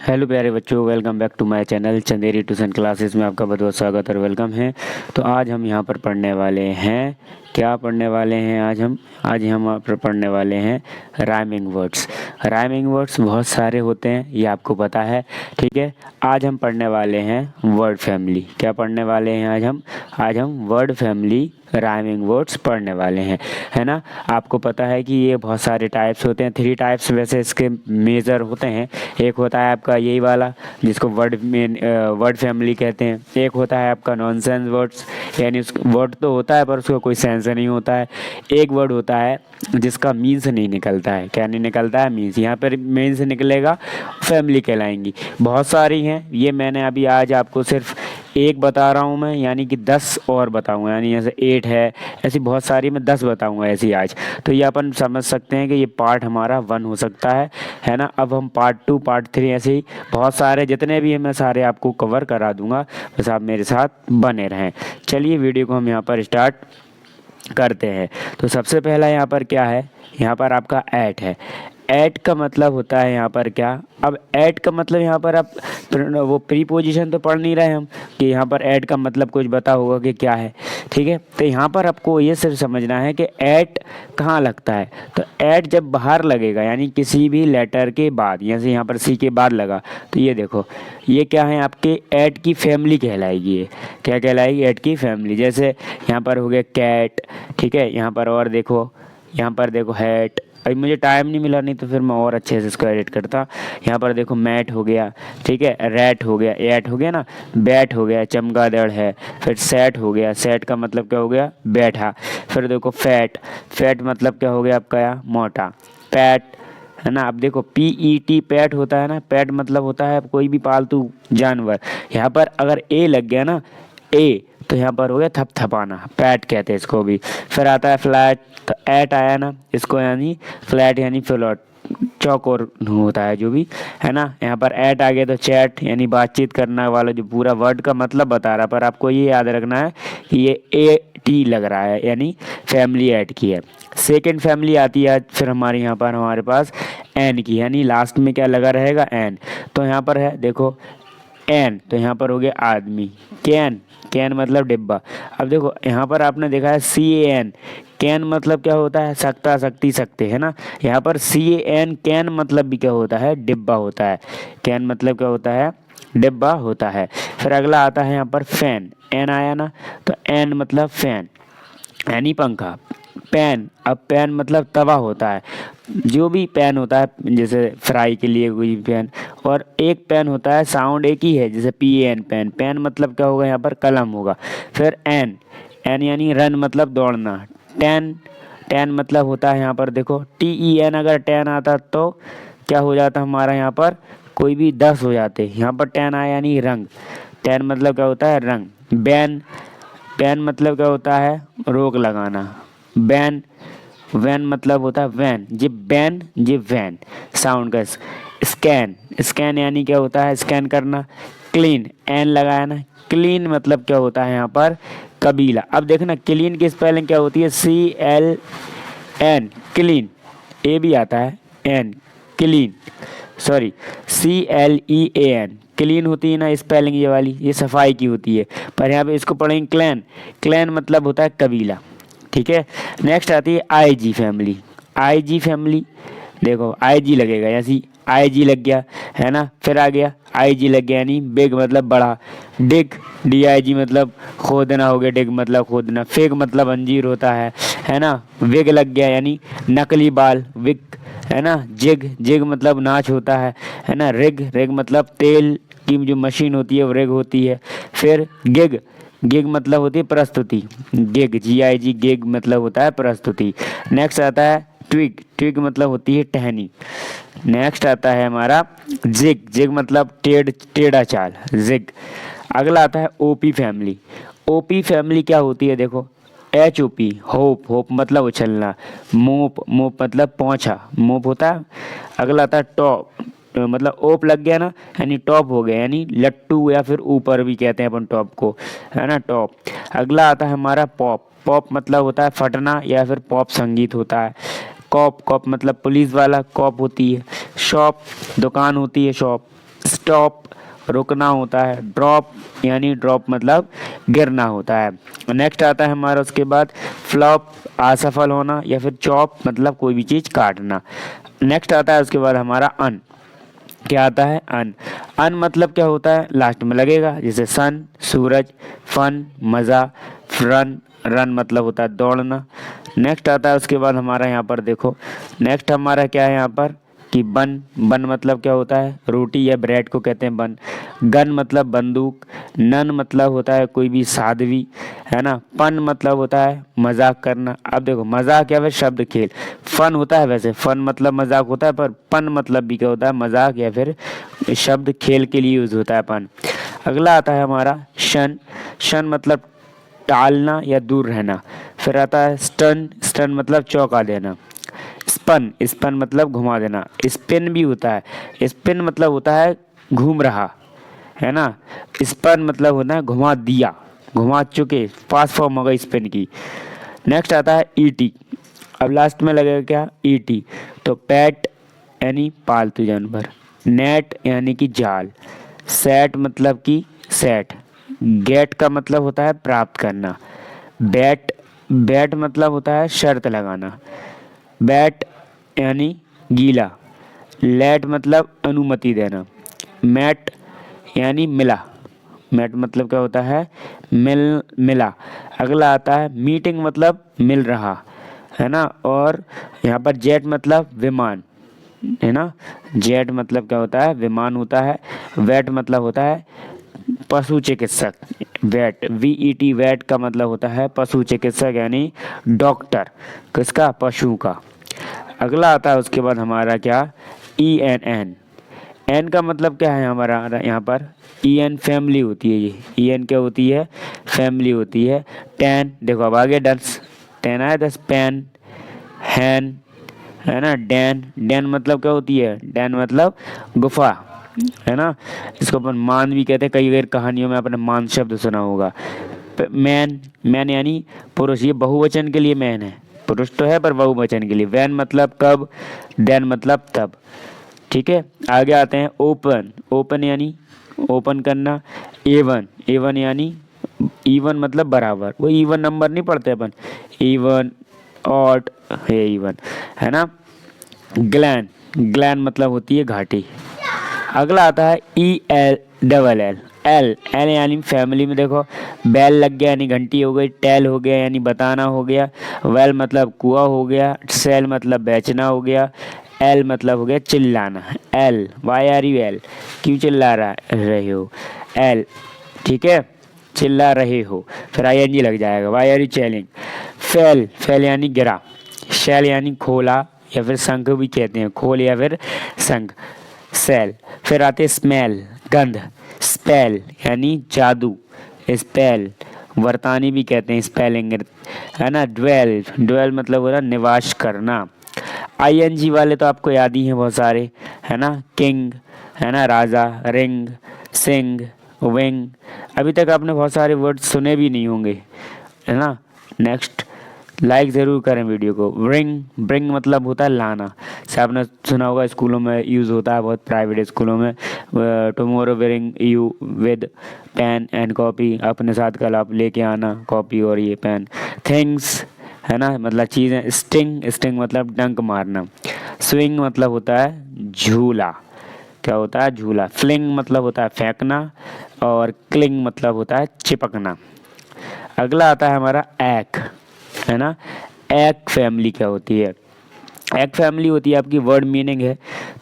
Hello प्यारे बच्चों, welcome back to my channel Chanderi tuition classes में आपका बहुत बहुत स्वागत और वेलकम है। तो आज हम यहाँ पर पढ़ने वाले हैं, क्या पढ़ने वाले हैं आज हम यहाँ पर पढ़ने वाले हैं राइमिंग वर्ड्स। राइमिंग वर्ड्स बहुत सारे होते हैं, ये आपको पता है। ठीक है, आज हम पढ़ने वाले हैं वर्ड फैमिली। क्या पढ़ने वाले हैं आज हम वर्ड फैमिली राइमिंग वर्ड्स पढ़ने वाले हैं, है ना। आपको पता है कि ये बहुत सारे टाइप्स होते हैं, 3 टाइप्स वैसे इसके मेजर होते हैं। एक होता है आपका यही वाला जिसको वर्ड फैमिली कहते हैं। एक होता है आपका नॉनसेंस वर्ड्स, यानी उस वर्ड तो होता है पर उसका कोई सेंस नहीं होता है। एक वर्ड होता है जिसका मीन्स नहीं निकलता है। क्या नहीं निकलता है? मीन्स। यहाँ पर मीन्स निकलेगा, फैमिली कहलाएंगी। बहुत सारी हैं, ये मैंने अभी आज आपको सिर्फ एक बता रहा हूँ मैं, यानी कि 10 और बताऊँगा। यानी जैसे 8 है, ऐसी बहुत सारी मैं 10 बताऊँगा ऐसी आज। तो ये अपन समझ सकते हैं कि ये पार्ट हमारा 1 हो सकता है ना। अब हम पार्ट 2 पार्ट 3 ऐसे ही बहुत सारे जितने भी हैं मैं सारे आपको कवर करा दूंगा, बस आप मेरे साथ बने रहें। चलिए वीडियो को हम यहाँ पर स्टार्ट करते हैं। तो सबसे पहला यहाँ पर क्या है, यहाँ पर आपका ऐट है। ऐट का मतलब होता है यहाँ पर क्या? अब ऐट का मतलब यहाँ पर आप वो प्रीपोजिशन तो पढ़ नहीं रहे हम कि यहाँ पर ऐट का मतलब कुछ बता होगा कि क्या है। ठीक है, तो यहाँ पर आपको ये सिर्फ समझना है कि ऐट कहाँ लगता है। तो ऐट जब बाहर लगेगा, यानी किसी भी लेटर के बाद, जैसे यहाँ पर सी के बाद लगा, तो ये देखो ये क्या है, आपके ऐट की फैमिली कहलाएगी। ये क्या कहलाएगी? ऐट की फैमिली। जैसे यहाँ पर हो गया कैट, ठीक है। यहाँ पर और देखो, यहाँ पर देखो हैट। अभी मुझे टाइम नहीं मिला, नहीं तो फिर मैं और अच्छे से इसको एडिट करता। यहाँ पर देखो मैट हो गया, ठीक है। रैट हो गया, एट हो गया ना। बैट हो गया, चमगादड़ है। फिर सेट हो गया, सेट का मतलब क्या हो गया? बैठा। फिर देखो फैट, फैट मतलब क्या हो गया आपका? मोटा। पैट, है ना। अब देखो PET पैट होता है ना, पैट मतलब होता है कोई भी पालतू जानवर। यहाँ पर अगर ए लग गया ना, ए, तो यहाँ पर हो गया थपथपाना, पैट कहते हैं इसको भी। फिर आता है फ्लैट, तो ऐट आया ना, इसको यानी फ्लैट यानी फ्लॉट, चौकोर होता है जो भी, है ना। यहाँ पर ऐट आ गया तो चैट यानी बातचीत करना वाला, जो पूरा वर्ड का मतलब बता रहा। पर आपको ये याद रखना है कि ये AT लग रहा है, यानी फैमिली ऐड की है। सेकेंड फैमिली आती है फिर हमारे यहाँ पर हमारे पास एन की, यानी लास्ट में क्या लगा रहेगा? एन। तो यहाँ पर है देखो एन, तो यहाँ पर हो गया आदमी। कैन, कैन मतलब डिब्बा। अब देखो यहाँ पर आपने देखा है CAN, कैन मतलब क्या होता है? सकता, सकती, सकते, है ना। यहाँ पर CAN कैन मतलब भी क्या होता है? डिब्बा होता है। कैन मतलब क्या होता है? डिब्बा होता है। फिर अगला आता है यहाँ पर फैन, एन आया ना, तो एन मतलब फैन यानी पंखा। पैन, अब पैन मतलब तवा होता है, जो भी पैन होता है, जैसे फ्राई के लिए कोई भी पैन। और एक पैन होता है, साउंड एक ही है, जैसे PAN पैन। पैन मतलब क्या होगा? यहाँ पर कलम होगा। फिर एन, एन यानी रन मतलब दौड़ना। टेन, टेन मतलब होता है यहाँ पर देखो TEN, अगर 10 आता तो क्या हो जाता हमारा? यहाँ पर कोई भी 10 हो जाते। यहाँ पर 10 आया यानी रंग। 10 मतलब क्या होता है? रंग। बैन, बैन मतलब क्या होता है? रोक लगाना। बैन, वैन मतलब होता है वैन। जी बैन, जी वैन, साउंड का। स्कैन, स्कैन यानी क्या होता है? स्कैन करना। क्लीन, एन लगाया ना, क्लीन मतलब क्या होता है यहाँ पर? कबीला। अब देखना क्लीन की स्पेलिंग क्या होती है? CLN, clean. ए भी आता है, N, clean, sorry CLEAN, clean होती है ना स्पेलिंग ये वाली, ये सफाई की होती है। पर यहाँ पे इसको पढ़ेंगे क्लैन, क्लैन मतलब होता है कबीला। ठीक है, नेक्स्ट आती है IG फैमिली। IG फैमिली देखो IG लगेगा, जैसी IG लग गया, है ना। फिर आ गया IG लग गया, यानी बिग मतलब बड़ा। डिग, DIG मतलब खोदना हो गया, डिग मतलब खोदना। फिग मतलब अंजीर होता है ना। विग लग गया यानी नकली बाल, विग, है ना। जिग, जिग मतलब नाच होता है ना। रिग, रिग मतलब तेल की जो मशीन होती है वो रिग होती है। फिर गिग, गिग मतलब होती है प्रस्तुति। गिग, GIG, गिग मतलब होता है प्रस्तुति। नेक्स्ट आता है ट्विग, ट्विग मतलब होती है टहनी। नेक्स्ट आता है हमारा जिग, जिग मतलब टेढ़ा चाल, जिग। अगला आता है OP फैमिली। OP फैमिली क्या होती है? देखो HOP, होप, होप मतलब उछलना। मोप, मोप मतलब पहुंचा, मोप होता है। अगला आता है टॉप, मतलब ओप लग गया ना, यानी टॉप हो गया, यानी लट्टू या फिर ऊपर भी कहते हैं अपन टॉप को, है ना, टॉप। अगला आता है हमारा पॉप, पॉप मतलब होता है फटना या फिर पॉप संगीत होता है। कॉप, कॉप मतलब पुलिस वाला कॉप होती है। शॉप, दुकान होती है शॉप। स्टॉप रुकना होता है, ड्रॉप यानी ड्रॉप मतलब गिरना होता है। नेक्स्ट आता है हमारा उसके बाद फ्लॉप असफल होना, या फिर चॉप मतलब कोई भी चीज़ काटना। नेक्स्ट आता है उसके बाद हमारा अन। क्या आता है? अन। अन मतलब क्या होता है? लास्ट में लगेगा, जैसे सन सूरज, फन मज़ा, रन रन मतलब होता है दौड़ना। नेक्स्ट आता है उसके बाद हमारा यहाँ पर देखो, नेक्स्ट हमारा क्या है यहाँ पर कि बन। बन मतलब क्या होता है? रोटी या ब्रेड को कहते हैं बन। गन मतलब बंदूक। नन मतलब होता है कोई भी साध्वी, है ना। पन मतलब होता है मजाक करना। अब देखो मजाक या फिर शब्द खेल, फन होता है, वैसे फन मतलब मजाक होता है, पर पन मतलब भी क्या होता है? मजाक या फिर शब्द खेल के लिए यूज होता है पन। अगला आता है हमारा शन। शन मतलब टालना या दूर रहना। फिर आता है स्टन। स्टन मतलब चौंका देना। स्पन। स्पन मतलब घुमा देना। स्पिन भी होता है, स्पिन मतलब होता है घूम रहा, है ना। स्पन मतलब होता है घुमा दिया, घुमा चुके, पास फॉर्म होगा स्पिन की। नेक्स्ट आता है ईटी। अब लास्ट में लगेगा क्या? ईटी। तो पैट यानी पालतू जानवर, नेट यानी कि जाल, सेट मतलब कि सेट, गेट का मतलब होता है प्राप्त करना, बैट। बैट मतलब होता है शर्त लगाना, बैट यानी गीला, लेट मतलब अनुमति देना, मैट यानी मिला। मैट मतलब क्या होता है? मिला। अगला आता है मीटिंग मतलब मिल रहा, है ना। और यहाँ पर जेट मतलब विमान, है ना। जेट मतलब क्या होता है? विमान होता है। वेट मतलब होता है पशु चिकित्सक। वेट वीईटी वेट का मतलब होता है पशु चिकित्सक यानी डॉक्टर। किसका? पशु का। अगला आता है उसके बाद हमारा क्या? E N N. एन का मतलब क्या है हमारा यहाँ पर? ई एन फैमिली होती है, ये ई एन क्या होती है? फैमिली होती है। टेन देखो अब आगे 10, 10 आया 10। पेन, हैन, है ना। डैन। डैन मतलब क्या होती है? डैन मतलब गुफा, है ना। इसको अपन मान भी कहते हैं, कई कई कहानियों में आपने मान शब्द सुना होगा। मैन। मैन यानी पुरुष, ये बहुवचन के लिए मैन है, पुरुष तो है पर बहुवचन के लिए। वैन मतलब कब, देन मतलब तब। ठीक है, आगे आते हैं ओपन। ओपन यानी ओपन करना। एवन। एवन यानी इवन मतलब बराबर, वो इवन नंबर नहीं पढ़ते अपन, इवन ऑट है इवन, है ना। ग्लैन। ग्लैन मतलब होती है घाटी। अगला आता है E L double L. L L यानी फैमिली में देखो, बैल लग गया यानी घंटी हो गई, टेल हो गया यानी बताना हो गया, वेल मतलब कुआं हो गया, सेल मतलब बेचना हो गया, एल मतलब हो गया चिल्लाना। L Y are U L, क्यों चिल्ला रहे हो? एल, ठीक है, चिल्ला रहे हो। फिर आई एन जी लग जाएगा, वाई आर यू चैलिंग। फेल। फेल यानी गिरा। शेल यानी खोला या फिर शंख भी कहते हैं, खोल या फिर शंख, सेल। फिर आते स्मेल, गंध। स्पेल यानी जादू, स्पेल वर्तानी भी कहते हैं, स्पेलिंग, है ना। ड्वेल। ड्वेल मतलब हो रहा निवास करना। आईएनजी वाले तो आपको याद ही हैं बहुत सारे, है ना। किंग, है ना, राजा, रिंग, सिंग, विंग। अभी तक आपने बहुत सारे वर्ड सुने भी नहीं होंगे, है ना। नेक्स्ट, लाइक ज़रूर करें वीडियो को। ब्रिंग। ब्रिंग मतलब होता है लाना, से आपने सुना होगा, स्कूलों में यूज़ होता है बहुत, प्राइवेट स्कूलों में। Tomorrow bring you with pen and copy, अपने साथ कल आप लेके आना कॉपी और ये पेन। थिंग्स, है ना, मतलब चीज़ें। स्टिंग। स्टिंग मतलब डंक मारना। स्विंग मतलब होता है झूला, क्या होता है? झूला। फ्लिंग मतलब होता है फेंकना, और क्लिंग मतलब होता है चिपकना। अगला आता है हमारा एक, है ना। एक फैमिली क्या होती है? एक फैमिली होती है आपकी वर्ड मीनिंग है,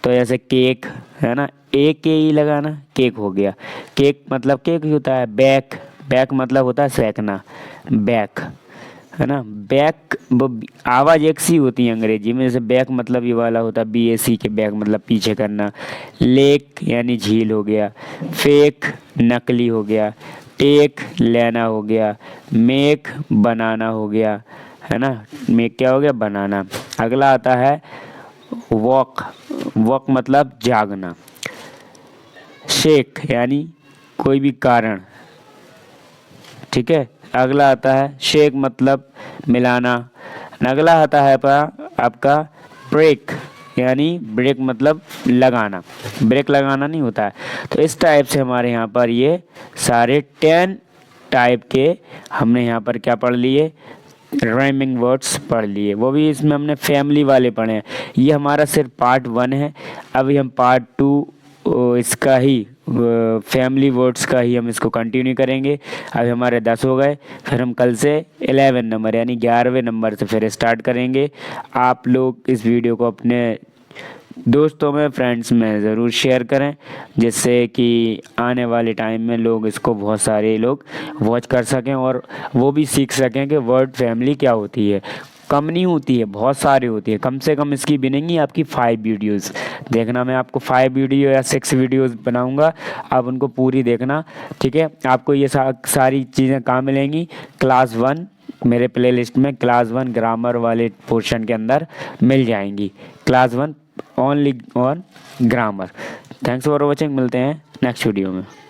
तो जैसे केक, है ना, एक के ही लगाना, केक हो गया। केक मतलब केक ही होता है। बैक। बैक मतलब होता है सेकना, बैक, है ना। बैक आवाज़ एक सी होती है अंग्रेजी में, जैसे बैक मतलब ये वाला होता है, BAC के बैक मतलब पीछे करना। लेक यानी झील हो गया। फेक नकली हो गया। टेक लेना हो गया। मेक बनाना हो गया, है ना। मेक क्या हो गया? बनाना। अगला आता है वॉक। वॉक मतलब जागना। शेक यानी कोई भी कारण, ठीक है। अगला आता है शेक मतलब मिलाना। अगला आता है आपका ब्रेक यानी ब्रेक मतलब लगाना, ब्रेक लगाना नहीं होता है। तो इस टाइप से हमारे यहाँ पर ये सारे 10 टाइप के हमने यहाँ पर क्या पढ़ लिए, राइमिंग वर्ड्स पढ़ लिए। वो भी इसमें हमने फैमिली वाले पढ़े हैं। ये हमारा सिर्फ पार्ट 1 है। अभी हम पार्ट 2 इसका ही फैमिली वर्ड्स का ही हम इसको कंटिन्यू करेंगे। अभी हमारे 10 हो गए, फिर हम कल से 11 नंबर यानी 11वें नंबर से फिर स्टार्ट करेंगे। आप लोग इस वीडियो को अपने दोस्तों में, फ्रेंड्स में ज़रूर शेयर करें, जिससे कि आने वाले टाइम में लोग इसको बहुत सारे लोग वॉच कर सकें और वो भी सीख सकें कि वर्ड फैमिली क्या होती है। कम नहीं होती है, बहुत सारी होती है। कम से कम इसकी बनेंगी आपकी 5 वीडियोस। देखना, मैं आपको 5 वीडियो या 6 वीडियोस बनाऊंगा, आप उनको पूरी देखना, ठीक है। आपको ये सारी चीज़ें कहाँ मिलेंगी, क्लास 1 मेरे प्लेलिस्ट में क्लास 1 ग्रामर वाले पोर्शन के अंदर मिल जाएंगी। Class 1 only on grammar. Thanks for watching, मिलते हैं नेक्स्ट वीडियो में।